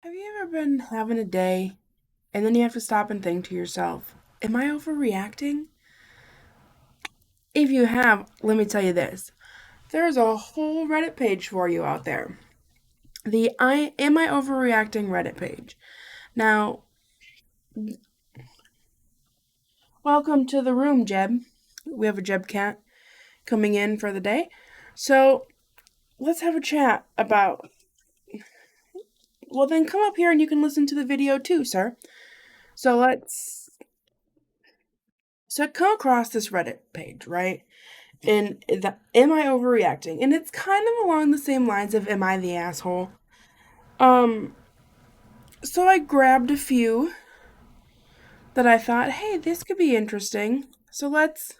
Have you ever been having a day and then you have to stop and think to yourself, am I overreacting? If you have, let me tell you this. There's a whole Reddit page for you out there. The I Am I Overreacting Reddit page. Now, welcome to the room, Jeb. We have a Jeb cat coming in for the day. So, let's have a chat about. Well, then come up here and you can listen to the video too, sir. So, let's. So, I come across this Reddit page, right? And the am I overreacting? And it's kind of along the same lines of am I the asshole? Um, so I grabbed a few that I thought, hey, this could be interesting. So let's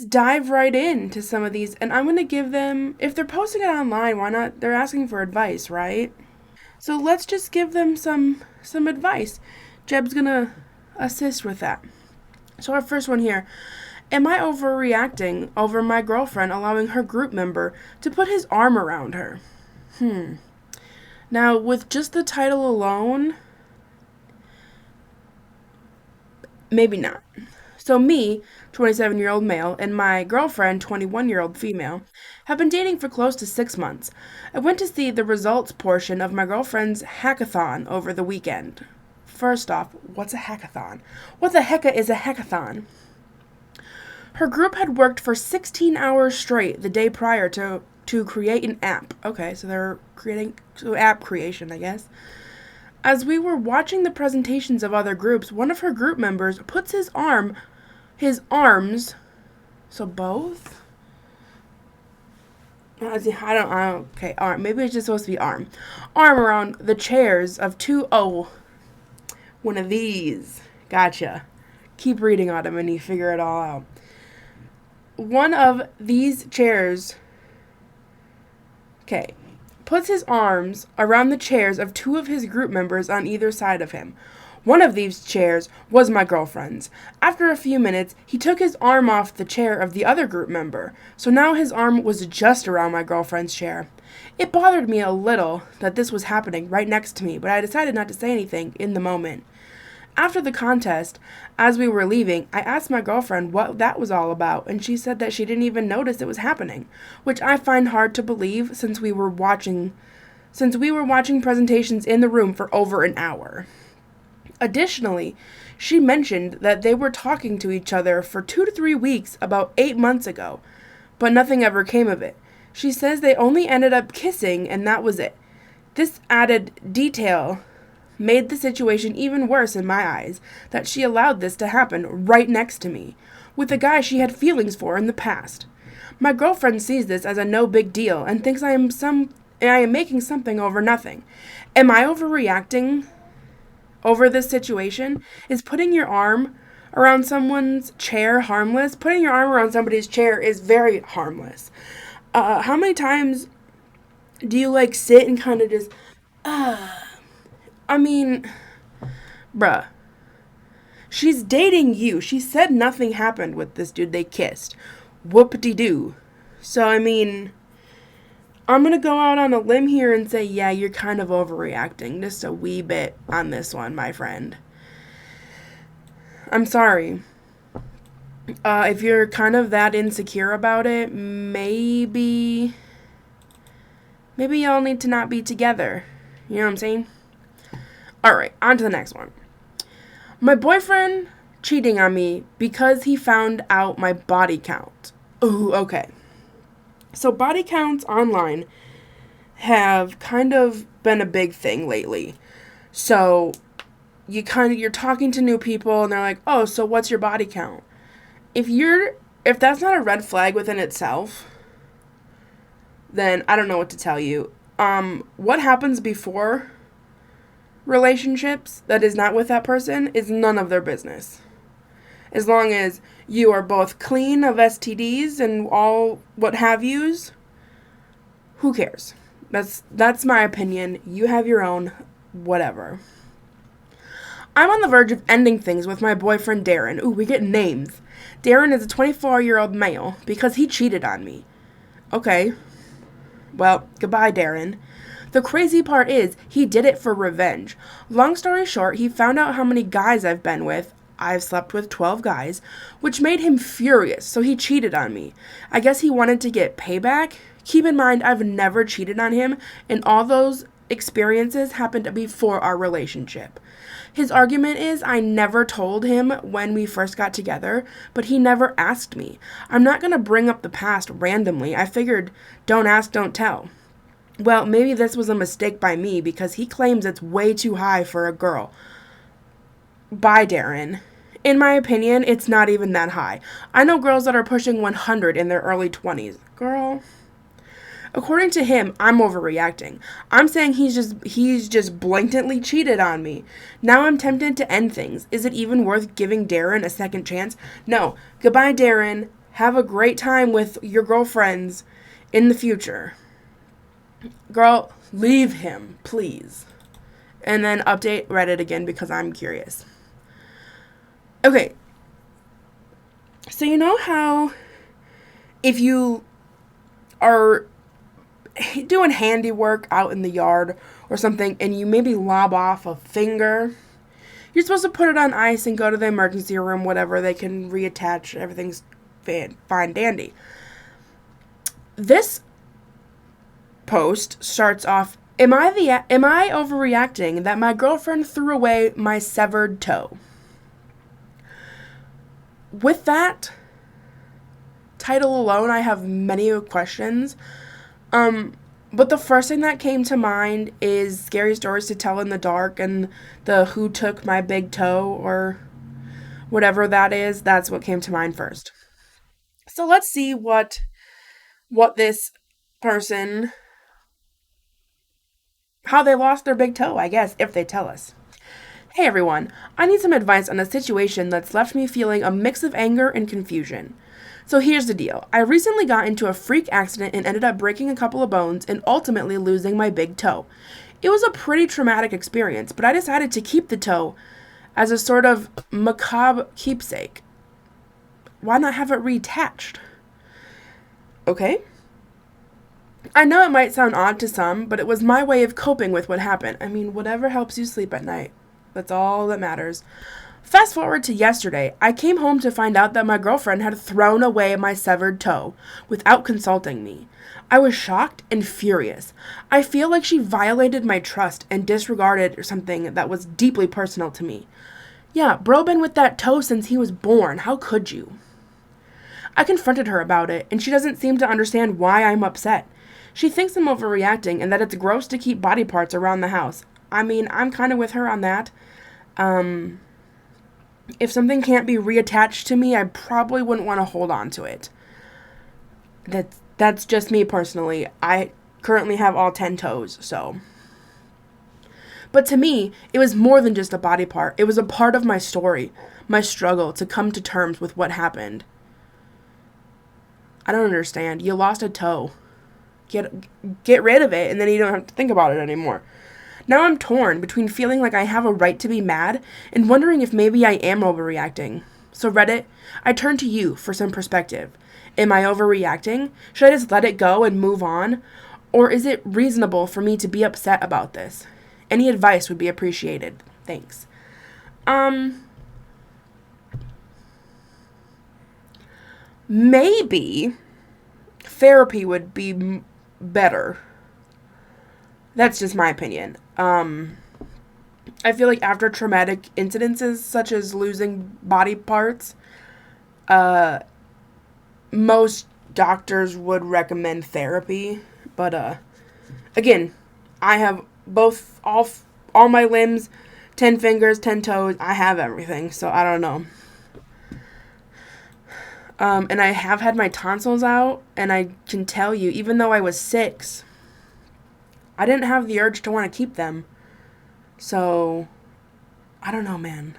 dive right into some of these, and I'm gonna give them. If they're posting it online, why not? They're asking for advice, right? So let's just give them some advice. Jeb's gonna assist with that. So our first one here. Am I overreacting over my girlfriend allowing her group member to put his arm around her? Now, with just the title alone, maybe not. So, me, 27-year-old male, and my girlfriend, 21-year-old female, have been dating for close to 6 months. I went to see the results portion of my girlfriend's hackathon over the weekend. First off, what's a hackathon? What the hecka is a hackathon? Her group had worked for 16 hours straight the day prior to create an app. Okay, so they're creating app creation, I guess. As we were watching the presentations of other groups, one of her group members puts his arms, so both. Okay, arm. Maybe it's just supposed to be arm around the chairs of one of these. Gotcha. Keep reading on them and you figure it all out. One of these chairs, okay, puts his arms around the chairs of two of his group members on either side of him. One of these chairs was my girlfriend's. After a few minutes, he took his arm off the chair of the other group member, so now his arm was just around my girlfriend's chair. It bothered me a little that this was happening right next to me, but I decided not to say anything in the moment. After the contest, as we were leaving, I asked my girlfriend what that was all about, and she said that she didn't even notice it was happening, which I find hard to believe since we were watching presentations in the room for over an hour. Additionally, she mentioned that they were talking to each other for 2 to 3 weeks about 8 months ago, but nothing ever came of it. She says they only ended up kissing and that was it. This added detail made the situation even worse in my eyes that she allowed this to happen right next to me, with a guy she had feelings for in the past. My girlfriend sees this as a no big deal and thinks I am making something over nothing. Am I overreacting over this situation? Is putting your arm around someone's chair harmless? Putting your arm around somebody's chair is very harmless. How many times do you sit and kind of just, I mean, bruh, she's dating you. She said nothing happened with this dude. They kissed. Whoop-de-doo. So, I mean, I'm going to go out on a limb here and say, yeah, you're kind of overreacting just a wee bit on this one, my friend. I'm sorry. If you're kind of that insecure about it, maybe y'all need to not be together. You know what I'm saying? Alright, on to the next one. My boyfriend cheating on me because he found out my body count. Ooh, okay. So body counts online have kind of been a big thing lately. So you're talking to new people and they're like, "Oh, so what's your body count?" If that's not a red flag within itself, then I don't know what to tell you. What happens before relationships that is not with that person is none of their business. As long as you are both clean of STDs and all what have yous, who cares? That's my opinion. You have your own, whatever. I'm on the verge of ending things with my boyfriend Darren. Ooh, we get names. Darren is a 24-year-old male because he cheated on me. Okay. Well, goodbye, Darren. The crazy part is, he did it for revenge. Long story short, he found out how many guys I've been with. I've slept with 12 guys, which made him furious, so he cheated on me. I guess he wanted to get payback. Keep in mind, I've never cheated on him, and all those experiences happened before our relationship. His argument is I never told him when we first got together, but he never asked me. I'm not going to bring up the past randomly. I figured, don't ask, don't tell. Well, maybe this was a mistake by me because he claims it's way too high for a girl. Bye, Darren. In my opinion, it's not even that high. I know girls that are pushing 100 in their early 20s. Girl. According to him, I'm overreacting. I'm saying he's just blatantly cheated on me. Now I'm tempted to end things. Is it even worth giving Darren a second chance? No. Goodbye, Darren. Have a great time with your girlfriends in the future. Girl, leave him, please. And then update Reddit again because I'm curious. Okay. So you know how if you are doing handiwork out in the yard or something and you maybe lob off a finger, you're supposed to put it on ice and go to the emergency room, whatever, they can reattach, everything's fine dandy. This post starts off, am I overreacting that my girlfriend threw away my severed toe? With that title alone, I have many questions. But the first thing that came to mind is Scary Stories to Tell in the Dark and the Who Took My Big Toe or whatever that is. That's what came to mind first. So let's see what this person, how they lost their big toe, I guess, if they tell us. Hey everyone, I need some advice on a situation that's left me feeling a mix of anger and confusion. So here's the deal. I recently got into a freak accident and ended up breaking a couple of bones and ultimately losing my big toe. It was a pretty traumatic experience, but I decided to keep the toe as a sort of macabre keepsake. Why not have it reattached? Okay. I know it might sound odd to some, but it was my way of coping with what happened. I mean, whatever helps you sleep at night. That's all that matters. Fast forward to yesterday, I came home to find out that my girlfriend had thrown away my severed toe without consulting me. I was shocked and furious. I feel like she violated my trust and disregarded something that was deeply personal to me. Yeah, bro been with that toe since he was born. How could you? I confronted her about it, and she doesn't seem to understand why I'm upset. She thinks I'm overreacting and that it's gross to keep body parts around the house. I mean, I'm kind of with her on that. If something can't be reattached to me, I probably wouldn't want to hold on to it. That's just me personally. I currently have all 10 toes, so. But to me, it was more than just a body part. It was a part of my story, my struggle to come to terms with what happened. I don't understand. You lost a toe. Get rid of it, and then you don't have to think about it anymore. Now I'm torn between feeling like I have a right to be mad and wondering if maybe I am overreacting. So Reddit, I turn to you for some perspective. Am I overreacting? Should I just let it go and move on? Or is it reasonable for me to be upset about this? Any advice would be appreciated. Thanks. Maybe therapy would be better. That's just my opinion. I feel like after traumatic incidences such as losing body parts, most doctors would recommend therapy. But again, I have all my limbs, 10 fingers, 10 toes. I have everything, so I don't know. And I have had my tonsils out, and I can tell you, even though I was 6, I didn't have the urge to want to keep them. So, I don't know, man.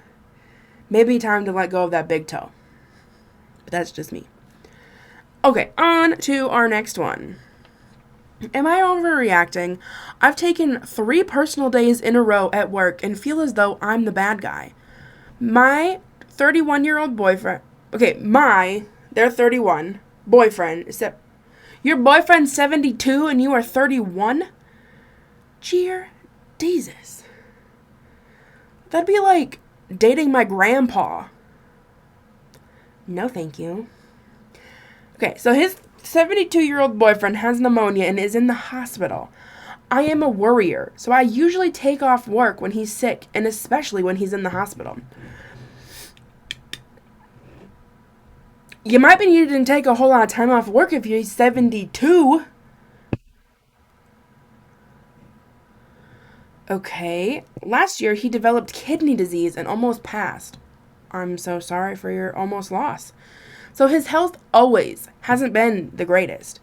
Maybe time to let go of that big toe. But that's just me. Okay, on to our next one. Am I overreacting? I've taken 3 personal days in a row at work and feel as though I'm the bad guy. My 31-year-old boyfriend... they're 31, boyfriend, except... Your boyfriend's 72 and you are 31? Dear Jesus. That'd be like dating my grandpa. No, thank you. Okay, so his 72-year-old boyfriend has pneumonia and is in the hospital. I am a worrier, so I usually take off work when he's sick, and especially when he's in the hospital. You might be needing to take a whole lot of time off work if you're 72. Okay. Last year, he developed kidney disease and almost passed. I'm so sorry for your almost loss. So his health always hasn't been the greatest.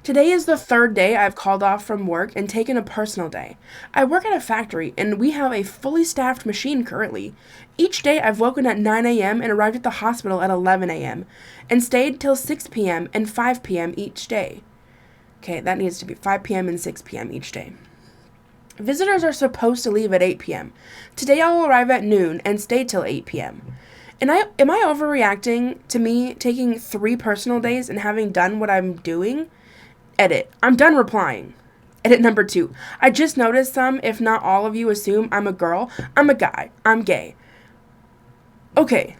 Today is the third day I've called off from work and taken a personal day. I work at a factory and we have a fully staffed machine currently. Each day I've woken at 9 a.m. and arrived at the hospital at 11 a.m. and stayed till 6 p.m. and 5 p.m. each day. Okay, that needs to be 5 p.m. and 6 p.m. each day. Visitors are supposed to leave at 8 p.m. Today I'll arrive at noon and stay till 8 p.m. Am I overreacting to me taking 3 personal days and having done what I'm doing? Edit. I'm done replying. Edit number 2. I just noticed some, if not all of you, assume I'm a girl. I'm a guy. I'm gay. Okay.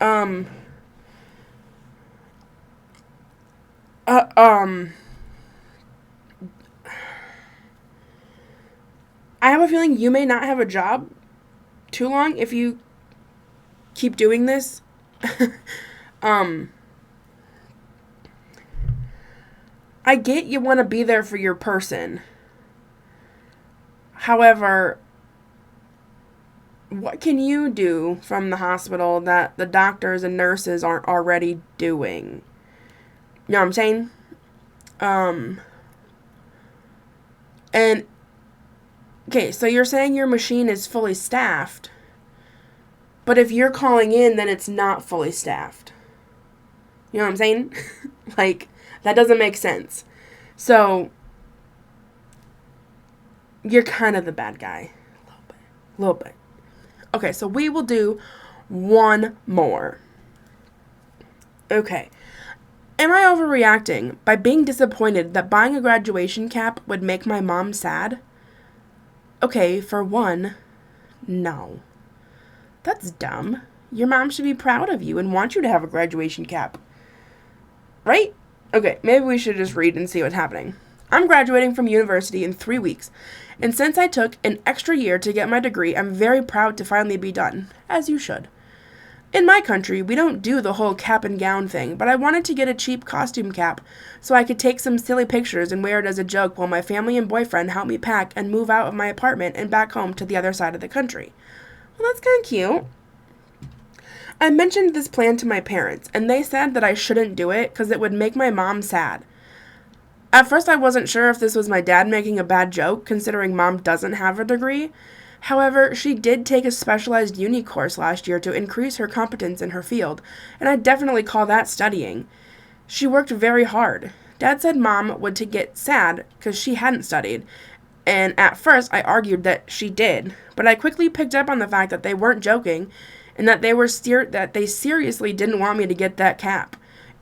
I have a feeling you may not have a job too long if you keep doing this. I get you want to be there for your person. However, what can you do from the hospital that the doctors and nurses aren't already doing? You know what I'm saying? And, okay, so you're saying your machine is fully staffed, but if you're calling in, then it's not fully staffed. You know what I'm saying? Like, that doesn't make sense. So, you're kind of the bad guy. A little bit. Okay, so we will do one more. Okay. Am I overreacting by being disappointed that buying a graduation cap would make my mom sad? Okay, for one, no. That's dumb. Your mom should be proud of you and want you to have a graduation cap. Right? Okay, maybe we should just read and see what's happening. I'm graduating from university in 3 weeks, and since I took an extra year to get my degree, I'm very proud to finally be done, as you should. In my country, we don't do the whole cap and gown thing, but I wanted to get a cheap costume cap so I could take some silly pictures and wear it as a joke while my family and boyfriend help me pack and move out of my apartment and back home to the other side of the country. Well, that's kind of cute. I mentioned this plan to my parents, and they said that I shouldn't do it because it would make my mom sad. At first, I wasn't sure if this was my dad making a bad joke, considering mom doesn't have a degree. However, she did take a specialized uni course last year to increase her competence in her field, and I definitely call that studying. She worked very hard. Dad said mom would get sad because she hadn't studied, and at first I argued that she did, but I quickly picked up on the fact that they weren't joking, and that they seriously didn't want me to get that cap.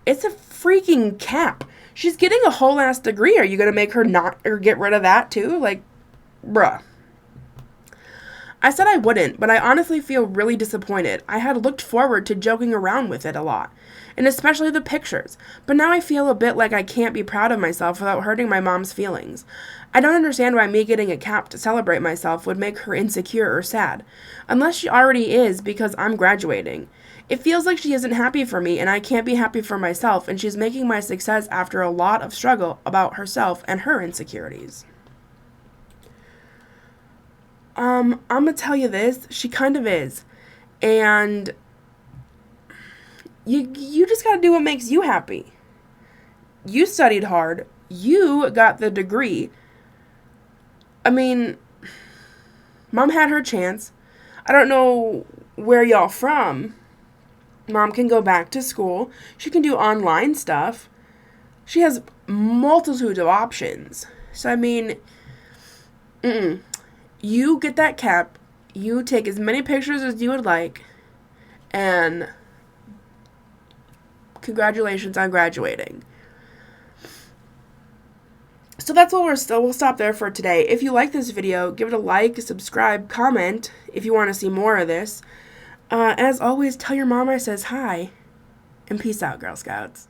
It's a freaking cap. She's getting a whole ass degree. Are you going to make her not or get rid of that too? Like, bruh. I said I wouldn't, but I honestly feel really disappointed. I had looked forward to joking around with it a lot, and especially the pictures, but now I feel a bit like I can't be proud of myself without hurting my mom's feelings. I don't understand why me getting a cap to celebrate myself would make her insecure or sad, unless she already is because I'm graduating. It feels like she isn't happy for me and I can't be happy for myself, and she's making my success after a lot of struggle about herself and her insecurities. I'm gonna tell you this, she kind of is. And you just gotta do what makes you happy. You studied hard. You got the degree. I mean, mom had her chance. I don't know where y'all from. Mom can go back to school. She can do online stuff. She has multitudes of options. So, I mean, you get that cap. You take as many pictures as you would like. And congratulations on graduating. So that's what we'll stop there for today. If you like this video, give it a like, subscribe, comment if you want to see more of this. As always, tell your mom I says hi, and peace out, Girl Scouts.